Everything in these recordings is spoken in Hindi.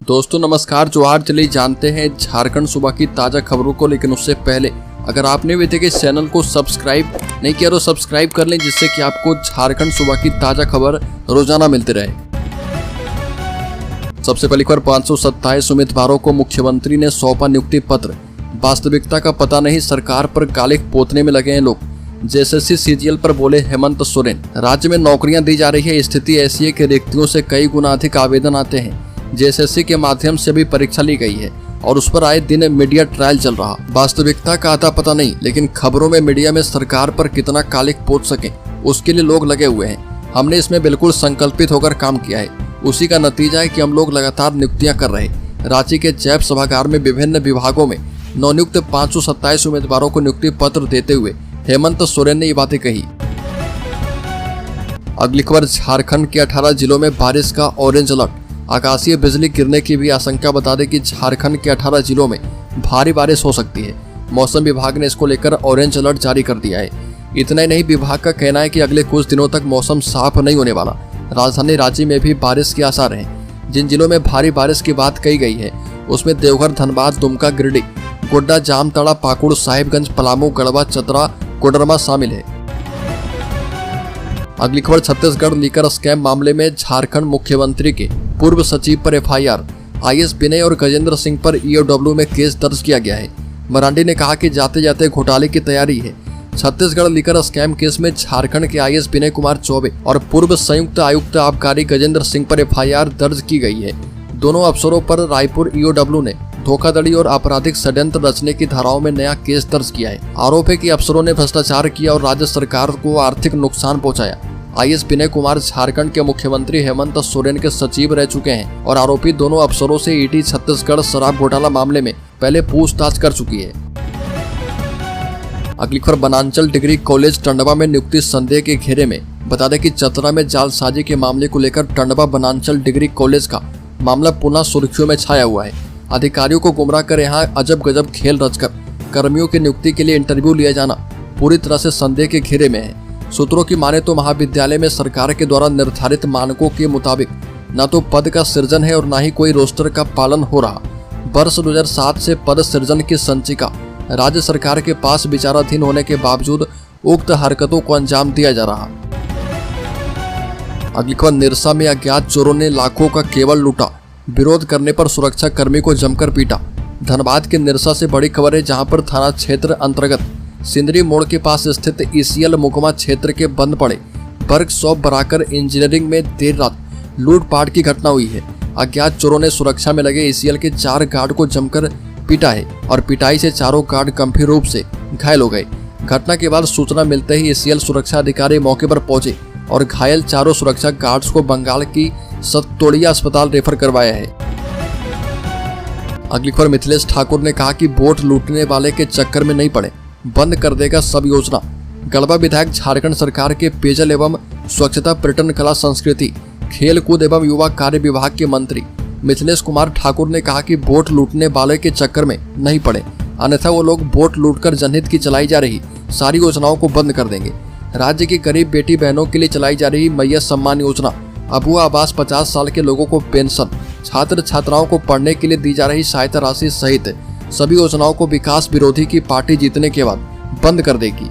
दोस्तों नमस्कार, जोहार। चलिए जानते हैं झारखंड सूबा की ताज़ा खबरों को, लेकिन उससे पहले अगर आपने अभी तक इस चैनल को सब्सक्राइब नहीं किया तो सब्सक्राइब कर लें, जिससे कि आपको झारखंड सूबा की ताज़ा खबर रोजाना मिलती रहे। सबसे पहली खबर, 527 उम्मीदवारों को मुख्यमंत्री ने सौंपा नियुक्ति पत्र। वास्तविकता का पता नहीं, सरकार पर गालिक पोतने में लगे हैं लोग। जेएसएससी सीजीएल पर बोले हेमंत सोरेन। राज्य में नौकरियां दी जा रही है, स्थिति ऐसी है कि रिक्तियों से कई गुना अधिक आवेदन आते हैं। जेएसएससी के माध्यम से भी परीक्षा ली गई है और उस पर आए दिन मीडिया ट्रायल चल रहा। वास्तविकता का आता पता नहीं, लेकिन खबरों में मीडिया में सरकार पर कितना कालिक पोत सके उसके लिए लोग लगे हुए हैं। हमने इसमें बिल्कुल संकल्पित होकर काम किया है। उसी का नतीजा है कि हम लोग लगातार नियुक्तियां कर रहे हैं। रांची के जैप सभागार में विभिन्न विभागों में नवनियुक्त 527 उम्मीदवारों को नियुक्ति पत्र देते हुए हेमंत सोरेन ने ये बातें कही। अगली खबर, झारखंड के 18 जिलों में बारिश का ऑरेंज अलर्ट। आकाशीय बिजली गिरने की भी आशंका। बता दें कि झारखंड के 18 जिलों में भारी बारिश हो सकती है। मौसम विभाग ने इसको लेकर ऑरेंज अलर्ट जारी कर दिया है। इतना ही नहीं, विभाग का कहना है कि अगले कुछ दिनों तक मौसम साफ नहीं होने वाला। राजधानी रांची में भी बारिश के आसार हैं। जिन जिलों में भारी बारिश की बात कही गई है उसमें देवघर, धनबाद, दुमका, गिरिडीह, गोड्डा, जामताड़ा, पाकुड़, साहिबगंज, पलामू, गढ़वा, चतरा, कोडरमा शामिल है। अगली खबर, छत्तीसगढ़ लीकर स्कैम मामले में झारखंड मुख्यमंत्री के पूर्व सचिव पर एफआईआर। आईएएस विनय और गजेंद्र सिंह पर ईओडब्ल्यू में केस दर्ज किया गया है। मरांडी ने कहा कि जाते जाते घोटाले की तैयारी है। छत्तीसगढ़ लीकर स्कैम केस में झारखंड के आईएएस विनय कुमार चौबे और पूर्व संयुक्त आयुक्त आबकारी गजेंद्र सिंह पर एफआईआर दर्ज की गई है। दोनों अफसरों पर रायपुर ईओडब्ल्यू ने धोखाधड़ी और आपराधिक षड्यंत्र रचने की धाराओं में नया केस दर्ज किया है। आरोप है कि अफसरों ने भ्रष्टाचार किया और राज्य सरकार को आर्थिक नुकसान पहुंचाया। आईएएस विनय कुमार झारखंड के मुख्यमंत्री हेमंत सोरेन के सचिव रह चुके हैं और आरोपी दोनों अफसरों से ईडी छत्तीसगढ़ शराब घोटाला मामले में पहले पूछताछ कर चुकी है। अगली खबर, बनांचल डिग्री कॉलेज टंडवा में नियुक्ति संदेह के घेरे में। बता दें कि चतरा में जालसाजी के मामले को लेकर टंडवा बनांचल डिग्री कॉलेज का मामला पुनः सुर्खियों में छाया हुआ है। अधिकारियों को गुमराह कर यहाँ अजब गजब खेल रचकर कर्मियों की नियुक्ति के लिए इंटरव्यू लिया जाना पूरी तरह से संदेह के घेरे में है। सूत्रों की माने तो महाविद्यालय में सरकार के द्वारा निर्धारित मानकों के मुताबिक न तो पद का सृजन है और न ही कोई रोस्टर का पालन हो रहा। वर्ष 2007 से पद सृजन की संचिका राज्य सरकार के पास विचाराधीन होने के बावजूद उक्त हरकतों को अंजाम दिया जा रहा। अगली खबर, निरसा में अज्ञात चोरों ने लाखों का केवल लूटा। विरोध करने पर सुरक्षा कर्मी को जमकर पीटा। धनबाद के निरसा से बड़ी खबर है, जहां पर थाना क्षेत्र अंतर्गत सिंदरी मोड़ के पास स्थित ईसीएल मुकमा क्षेत्र के बंद पड़े वर्कशॉप बराकर इंजीनियरिंग में देर रात लूटपाट की घटना हुई है। अज्ञात चोरों ने सुरक्षा में लगे ईसीएल के 4 गार्ड को जमकर पीटा है और पिटाई से चारों गार्ड गंभीर रूप से घायल हो गए। घटना के बाद सूचना मिलते ही ईसीएल सुरक्षा अधिकारी मौके पर पहुंचे और घायल चारों सुरक्षा गार्ड्स को बंगाल की सततोड़िया अस्पताल रेफर करवाया है। अगली खबर, मिथिलेश ठाकुर ने कहा कि वोट लूटने वाले के चक्कर में नहीं पड़े, बंद कर देगा सब योजना। गढ़वा विधायक झारखंड सरकार के पेयजल एवं स्वच्छता, पर्यटन, कला, संस्कृति, खेल कूद एवं युवा कार्य विभाग के मंत्री मिथिलेश कुमार ठाकुर ने कहा कि वोट लूटने वाले के चक्कर में नहीं पड़े, अन्यथा वो लोग वोट लूटकर जनहित की चलाई जा रही सारी योजनाओं को बंद कर देंगे। राज्य की गरीब बेटी बहनों के लिए चलाई जा रही मैया सम्मान योजना, अबुआ आवास, 50 साल के लोगों को पेंशन, छात्र छात्राओं को पढ़ने के लिए दी जा रही सहायता राशि सहित सभी योजनाओं को विकास विरोधी की पार्टी जीतने के बाद बंद कर देगी।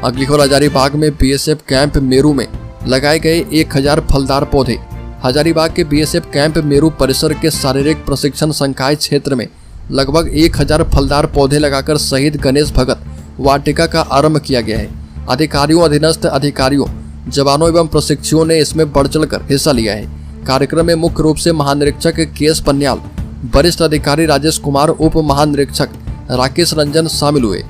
अगली खबर, हजारीबाग में बीएसएफ कैंप मेरू में लगाए गए 1000 फलदार पौधे। हजारीबाग के बीएसएफ कैंप मेरू परिसर के शारीरिक प्रशिक्षण संकाय क्षेत्र में लगभग 1000 फलदार पौधे लगाकर शहीद गणेश भगत वाटिका का आरंभ किया गया है। अधिकारियों, अधीनस्थ अधिकारियों, जवानों एवं प्रशिक्षुओं ने इसमें बढ़ चढ़कर हिस्सा लिया है। कार्यक्रम में मुख्य रूप से महानिरीक्षक केएस पन्याल, वरिष्ठ अधिकारी राजेश कुमार, उप महानिरीक्षक राकेश रंजन शामिल हुए।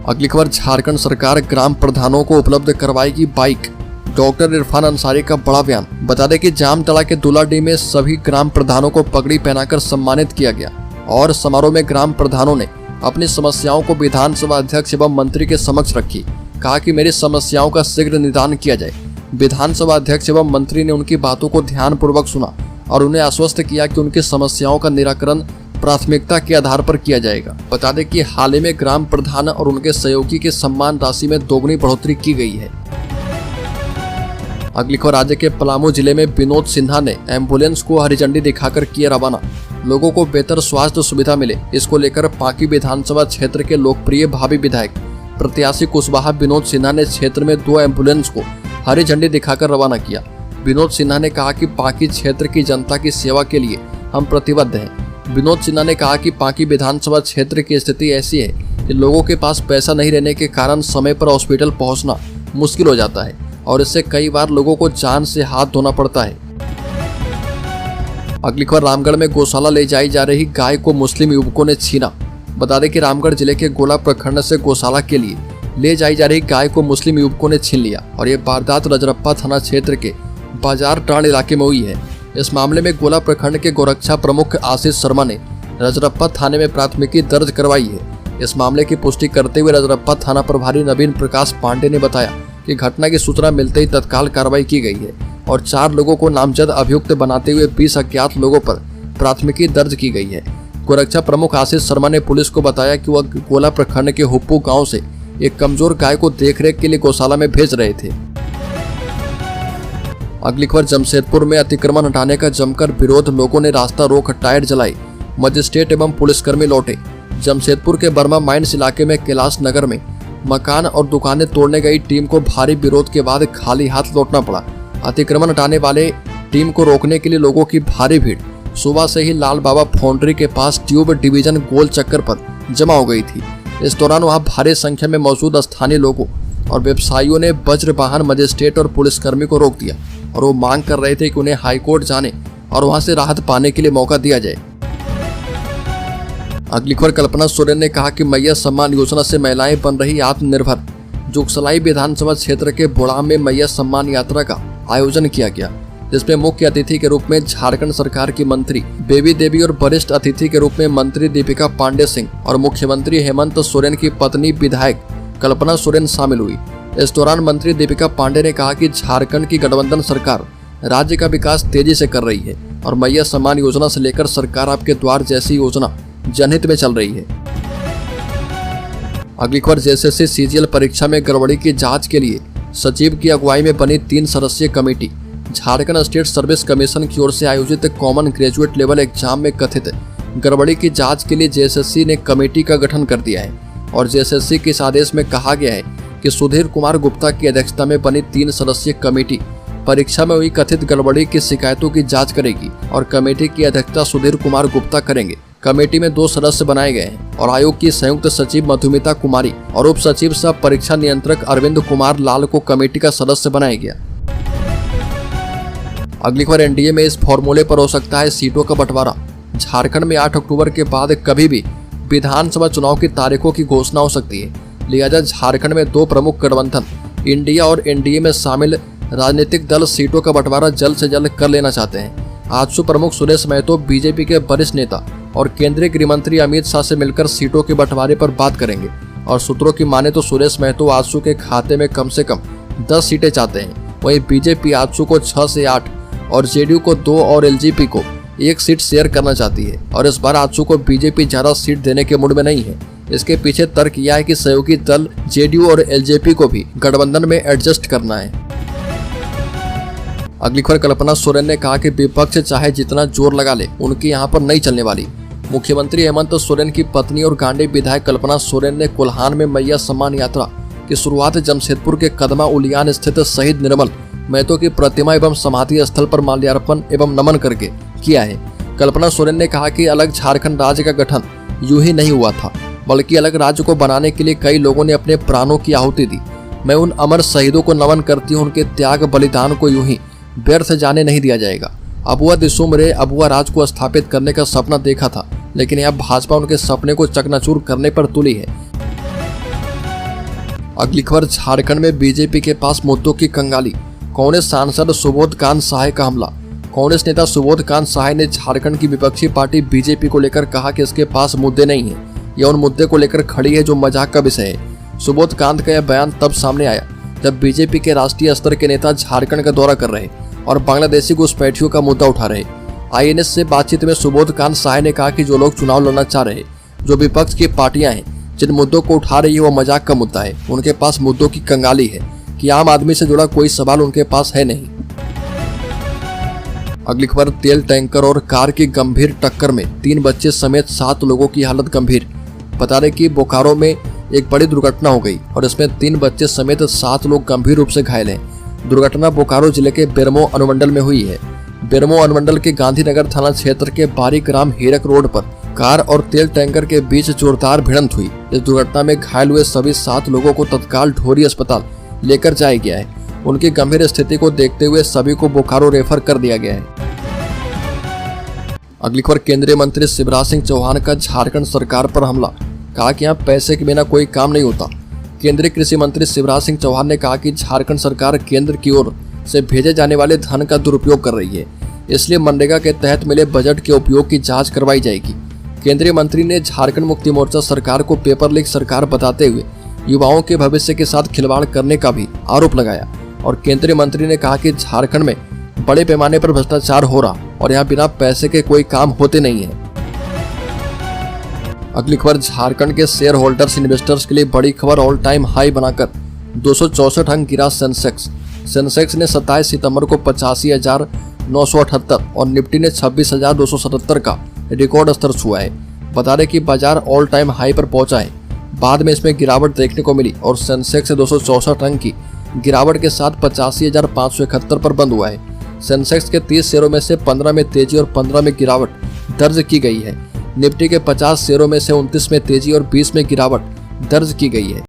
अगली खबर, झारखंड सरकार ग्राम प्रधानों को उपलब्ध करवाएगी बाइक। डॉक्टर इरफान अंसारी का बड़ा बयान। बता दें कि जामताड़ा के दुलाडी में सभी ग्राम प्रधानों को पगड़ी पहनाकर सम्मानित किया गया और समारोह में ग्राम प्रधानों ने अपनी समस्याओं को विधानसभा अध्यक्ष एवं मंत्री के समक्ष रखी। कहा कि मेरी समस्याओं का शीघ्र निदान किया जाए। विधानसभा अध्यक्ष एवं मंत्री ने उनकी बातों को ध्यानपूर्वक सुना और उन्हें आश्वस्त किया कि उनकी समस्याओं का निराकरण प्राथमिकता के आधार पर किया जाएगा। बता दें कि हाल ही में ग्राम प्रधान और उनके सहयोगी के सम्मान राशि में दोगुनी बढ़ोतरी की गई है। अगली खबर राज्य के पलामू जिले में विनोद सिन्हा ने एम्बुलेंस को हरी झंडी दिखाकर किया रवाना। लोगों को बेहतर स्वास्थ्य सुविधा मिले, इसको लेकर पांकी विधानसभा क्षेत्र के लोकप्रिय भावी विधायक प्रत्याशी कुशवाहा विनोद सिन्हा ने क्षेत्र में 2 एम्बुलेंस को हरी झंडी दिखाकर रवाना किया। विनोद सिन्हा ने कहा कि पांकी क्षेत्र की जनता की सेवा के लिए हम प्रतिबद्ध हैं। विनोद सिन्हा ने कहा कि पांकी विधानसभा क्षेत्र की स्थिति ऐसी है कि लोगों के पास पैसा नहीं रहने के कारण समय पर हॉस्पिटल पहुंचना मुश्किल हो जाता है और इससे कई बार लोगों को जान से हाथ धोना पड़ता है। अगली खबर रामगढ़ में गौशाला ले जाई जा रही गाय को मुस्लिम युवकों ने छीना। बता दें कि रामगढ़ जिले के गोला प्रखंड से गौशाला के लिए ले जाई जा रही गाय को मुस्लिम युवकों ने छीन लिया और ये वारदात रजरप्पा थाना क्षेत्र के बाजार टांड इलाके में हुई है। इस मामले में गोला प्रखंड के गोरक्षा प्रमुख आशीष शर्मा ने रजरप्पा थाने में प्राथमिकी दर्ज करवाई है। इस मामले की पुष्टि करते हुए रजरप्पा थाना प्रभारी नवीन प्रकाश पांडे ने बताया कि घटना की सूचना मिलते ही तत्काल कार्रवाई की गई है और 4 लोगों को नामजद अभियुक्त बनाते हुए 20 अज्ञात लोगों पर प्राथमिकी दर्ज की गई है। गोरक्षा प्रमुख आशीष शर्मा ने पुलिस को बताया कि वह गोला प्रखंड के हुप्पू गांव से एक कमजोर गाय को देखरेख के लिए गौशाला में भेज रहे थे। अगली खबर जमशेदपुर में अतिक्रमण हटाने का जमकर विरोध, लोगों ने रास्ता रोक टायर जलाई, मजिस्ट्रेट एवं पुलिसकर्मी लौटे। जमशेदपुर के बर्मा माइंस इलाके में कैलाश नगर में मकान और दुकानें तोड़ने गई टीम को भारी विरोध के बाद खाली हाथ लौटना पड़ा। अतिक्रमण हटाने वाले टीम को रोकने के लिए लोगों की भारी भीड़ सुबह से ही लाल बाबा फाउंड्री के पास ट्यूब डिवीजन गोल चक्कर पर जमा हो गई थी। इस दौरान वहां भारी संख्या में मौजूद स्थानीय लोगों और व्यवसायियों ने वज्र वाहन, मजिस्ट्रेट और पुलिसकर्मी को रोक दिया और वो मांग कर रहे थे कि उन्हें हाईकोर्ट जाने और वहां से राहत पाने के लिए मौका दिया जाए। अगली खबर कल्पना सोरेन ने कहा कि मैया सम्मान योजना से महिलाएं बन रही आत्मनिर्भर। जोगसलाई विधानसभा क्षेत्र के बोड़ाम में मैया सम्मान यात्रा का आयोजन किया गया, जिसमें मुख्य अतिथि के रूप में झारखंड सरकार की मंत्री बेबी देवी और वरिष्ठ अतिथि के रूप में मंत्री दीपिका पांडे सिंह और मुख्यमंत्री हेमंत सोरेन की पत्नी विधायक कल्पना सोरेन शामिल हुई। इस दौरान मंत्री दीपिका पांडे ने कहा कि झारखंड की गठबंधन सरकार राज्य का विकास तेजी से कर रही है और मैया सम्मान योजना से लेकर सरकार आपके द्वार जैसी योजना जनहित में चल रही है। अगली खबर जेएसएससी सीजीएल परीक्षा में गड़बड़ी की जांच के लिए सचिव की अगुवाई में बनी 3 सदस्यीय committee. Jharkhand state service commission की ओर से आयोजित कॉमन ग्रेजुएट लेवल एग्जाम में कथित गड़बड़ी की जांच के लिए जेएसएससी ने कमेटी का गठन कर दिया है और जेएसएससी के इस आदेश में कहा गया है कि सुधीर कुमार गुप्ता की अध्यक्षता में बनी 3 सदस्यीय कमेटी परीक्षा में हुई कथित गड़बड़ी की शिकायतों की जांच करेगी और कमेटी की अध्यक्षता सुधीर कुमार गुप्ता करेंगे। कमेटी में 2 सदस्य बनाए गए हैं और आयोग की संयुक्त सचिव मधुमिता कुमारी और उप सचिव सह परीक्षा नियंत्रक अरविंद कुमार लाल को कमेटी का सदस्य बनाया गया। अगली खबर एनडीए में इस फॉर्मूले पर हो सकता है सीटों का बंटवारा। झारखंड में 8 अक्टूबर के बाद कभी भी विधानसभा चुनाव की तारीखों की घोषणा हो सकती है, लिहाजा झारखंड में 2 प्रमुख गठबंधन इंडिया और एनडीए में शामिल राजनीतिक दल सीटों का बंटवारा जल्द से जल्द कर लेना चाहते हैं। आजसू प्रमुख सुरेश महतो बीजेपी के वरिष्ठ नेता और केंद्रीय गृह मंत्री अमित शाह से मिलकर सीटों के बंटवारे पर बात करेंगे और सूत्रों की माने तो सुरेश महतो आजसू के खाते में कम से कम 10 सीटें चाहते हैं। वहीं बीजेपी आजसू को 6 से 8 और जेडीयू को 2 और एलजेपी को 1 सीट शेयर करना चाहती है और इस बार आजसू को बीजेपी ज्यादा सीट देने के मूड में नहीं है। इसके पीछे तर्क यह है कि सहयोगी दल जेडीयू और एलजेपी को भी गठबंधन में एडजस्ट करना है। अगली खबर कल्पना सोरेन ने कहा कि विपक्ष चाहे जितना जोर लगा ले उनकी यहां पर नहीं चलने वाली। मुख्यमंत्री हेमंत सोरेन की पत्नी और गांडी विधायक कल्पना सोरेन ने कोल्हान में मैया सम्मान यात्रा की शुरुआत जमशेदपुर के कदमा उलियान स्थित शहीद निर्मल महतो की प्रतिमा एवं समाधि स्थल पर माल्यार्पण एवं नमन करके किया है। कल्पना सोरेन ने कहा कि अलग झारखंड राज्य का गठन यूं ही नहीं हुआ था, बल्कि अलग राज्य को बनाने के लिए कई लोगों ने अपने प्राणों की आहुति दी। मैं उन अमर शहीदों को नमन करती हूँ, उनके त्याग बलिदान को यूं ही व्यर्थ जाने नहीं दिया जाएगा। अबुआ दिसुम रे अबुआ राज को स्थापित करने का सपना देखा था, लेकिन यह भाजपा उनके सपने को चकनाचूर करने पर तुली है। अगली खबर झारखंड में बीजेपी के पास मुद्दों की कंगाली। कांग्रेस सांसद सुबोध कांत सहाय का हमला। कांग्रेस नेता सुबोध कांत सहाय ने झारखंड की विपक्षी पार्टी बीजेपी को लेकर कहा कि इसके पास मुद्दे नहीं है, यह उन मुद्दे को लेकर खड़ी है जो मजाक का विषय है। सुबोध कांत का यह बयान तब सामने आया जब बीजेपी के राष्ट्रीय स्तर के नेता झारखंड का दौरा कर रहे और बांग्लादेशी घुसपैठियों का मुद्दा उठा रहे। आईएनएस से बातचीत में सुबोध कांत सहाय ने कहा कि जो लोग चुनाव लड़ना चाह रहे, जो विपक्ष की पार्टियां हैं, जिन मुद्दों को उठा रही है वो मजाक का मुद्दा है, उनके पास मुद्दों की कंगाली है। कि आम आदमी से जुड़ा कोई सवाल उनके पास है नहीं। अगली खबर, तेल टैंकर और कार की गंभीर टक्कर में 3 बच्चे समेत 7 लोगों की हालत गंभीर। बता दें कि बोकारो में एक बड़ी दुर्घटना हो गई और इसमें 3 बच्चे समेत 7 लोग गंभीर रूप से घायल हैं। दुर्घटना बोकारो जिले के बेरमो अनुमंडल में हुई है। बेरमो अनुमंडल के गांधीनगर थाना क्षेत्र के बारीकराम हीरक रोड पर कार और तेल टैंकर के बीच जोरदार भिड़ंत हुई। इस दुर्घटना में घायल हुए सभी 7 लोगों को तत्काल ढोरी अस्पताल लेकर जाया गया है। उनकी गंभीर स्थिति को देखते हुए सभी को बोकारो रेफर कर दिया गया है। अगली खबर, केंद्रीय मंत्री शिवराज सिंह चौहान का झारखंड सरकार पर हमला। कहा कि यहाँ पैसे के बिना कोई काम नहीं होता। केंद्रीय कृषि मंत्री शिवराज सिंह चौहान ने कहा कि झारखंड सरकार केंद्र की ओर से भेजे जाने वाले धन का दुरुपयोग कर रही है, इसलिए मनरेगा के तहत मिले बजट के उपयोग की जांच करवाई जाएगी। केंद्रीय मंत्री ने झारखंड मुक्ति मोर्चा सरकार को पेपर लीक सरकार बताते हुए युवाओं के भविष्य के साथ खिलवाड़ करने का भी आरोप लगाया और केंद्रीय मंत्री ने कहा कि झारखंड में बड़े पैमाने पर भ्रष्टाचार हो रहा और यहाँ बिना पैसे के कोई काम होते नहीं है। अगली खबर, झारखंड के शेयर होल्डर्स इन्वेस्टर्स के लिए बड़ी खबर, ऑल टाइम हाई बनाकर 264 अंक गिरा सेंसेक्स। सेंसेक्स ने 27 सितंबर को 85,978 और निफ्टी ने 26,277 का रिकॉर्ड स्तर छुआ है। बता दें कि बाजार ऑल टाइम हाई पर पहुंचा है। बाद में इसमें गिरावट देखने को मिली और सेंसेक्स से 264 अंक की गिरावट के साथ 85,571 पर बंद हुआ है। सेंसेक्स के 30 शेयरों में से 15 में तेजी और 15 में गिरावट दर्ज की गई है। निफ्टी के 50 शेयरों में से 29 में तेजी और 20 में गिरावट दर्ज की गई है।